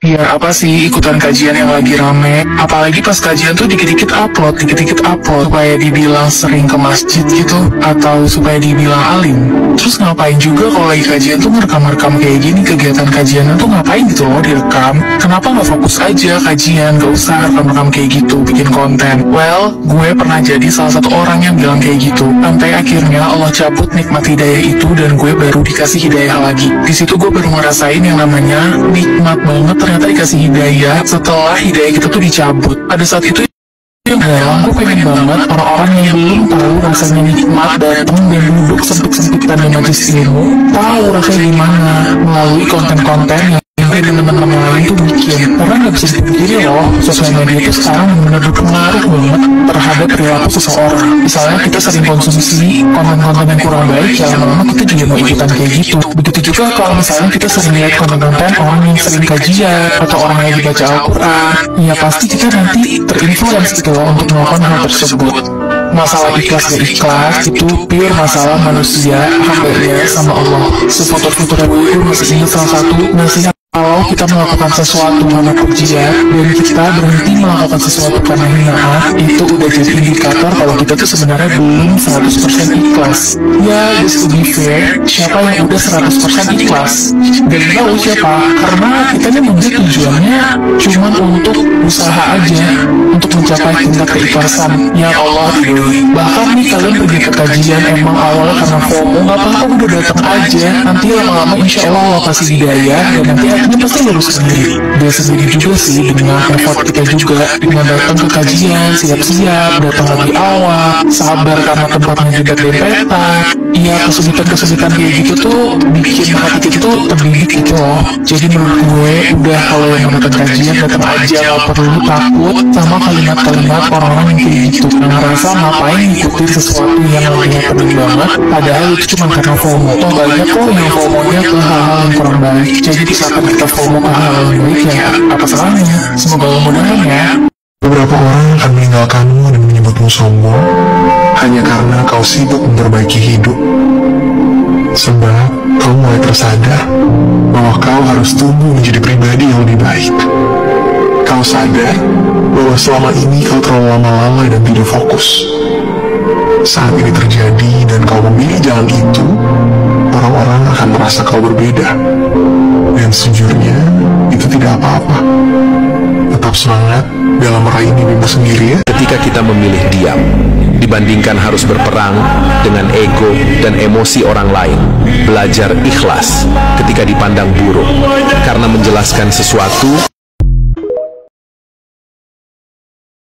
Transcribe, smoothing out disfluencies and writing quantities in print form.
Ya apa sih ikutan kajian yang lagi rame? Apalagi pas kajian tuh dikit-dikit upload, supaya dibilang sering ke masjid gitu, atau supaya dibilang alim. Terus ngapain juga kalau lagi kajian tuh ngerekam-rekam kayak gini, kegiatan kajiannya tuh ngapain gitu loh direkam? Kenapa nggak fokus aja kajian, gak usah rekam-rekam kayak gitu, bikin konten? Well, gue pernah jadi salah satu orang yang bilang kayak gitu, sampai akhirnya Allah cabut nikmat hidayah itu dan gue baru dikasih hidayah lagi. Di situ gue baru ngerasain yang namanya nikmat banget ternyata dikasih hidayah setelah hidayah kita tuh dicabut. Pada saat itu yang dalam gue pengen banget orang-orang yang belum tahu rasanya nikmat datang dan duduk sempit-sempitan di majelis ilmu tahu rasanya gimana melalui konten-konten yang teman-teman lain tuh bikin. Karena nggak bisa dipungkiri loh, sosial media itu sekarang benar-benar berpengaruh banget terhadap perilaku seseorang. Misalnya kita sering konsumsi konten-konten yang kurang baik, ya lama-lama kita juga mau ikutan kayak gitu. Begitu juga kalau misalnya kita sering lihat konten-konten orang yang sering kajian atau orang yang dibaca Al-Quran, ya pasti kita nanti terinfluence gitu loh untuk melakukan hal tersebut. Masalah ikhlas gak ikhlas itu pure masalah manusia hambanya sama Allah. Sefoto-foto gue masih ingat salah satu nasihat, kalau kita melakukan sesuatu karena pujian dan kita berhenti melakukan sesuatu karena hinaan, itu udah jadi indikator kalau kita tuh sebenarnya belum 100% ikhlas. Ya, just to be fair, siapa yang udah 100% ikhlas? Dan tahu siapa? Karena kita nih mungkin tujuannya cuma untuk usaha aja, untuk mencapai tingkat keikhlasan yang Allah ridhoi. Bahkan nih kalian pergi ke kajian emang awalnya karena FOMO, gak apa-apa udah datang aja. Nanti lama-lama insya Allah kasih hidayah dan nanti ini pasti lulus sendiri. Dia sendiri juga sih dengan effort kita juga, dengan datang ke kajian, siap-siap, datang lagi awal, sabar karena tempatnya juga dempetan. Iya, kesulitan-kesulitan kayak gitu tuh bikin hati kita tuh terdidik gitu loh. Jadi menurut gue udah kalau yang mau datang kajian datang aja, gak perlu takut sama kalimat-kalimat orang-orang yang kayak gitu. Yang ngerasa ngapain ngikutin sesuatu yang lagi happening banget, padahal itu cuma karena FOMO. Toh banyak kok yang FOMO-nya ke hal-hal yang kurang baik. Jadi misalkan kita FOMO ke hal yang baik, ya apa salahnya? Semoga mudah-mudahan ya. Beberapa orang akan meninggalkanmu dan menyebutmu sombong hanya karena kau sibuk memperbaiki hidup. Sebab kau mulai tersadar bahwa kau harus tumbuh menjadi pribadi yang lebih baik. Kau sadar bahwa selama ini kau terlalu lama lalai dan tidak fokus. Saat ini terjadi dan kau memilih jalan itu, orang-orang akan merasa kau berbeda. Dan sejujurnya, itu tidak apa-apa. Tetap semangat dalam meraih mimpimu sendiri ya. Ketika kita memilih diam, dibandingkan harus berperang dengan ego dan emosi orang lain, belajar ikhlas ketika dipandang buruk, karena menjelaskan sesuatu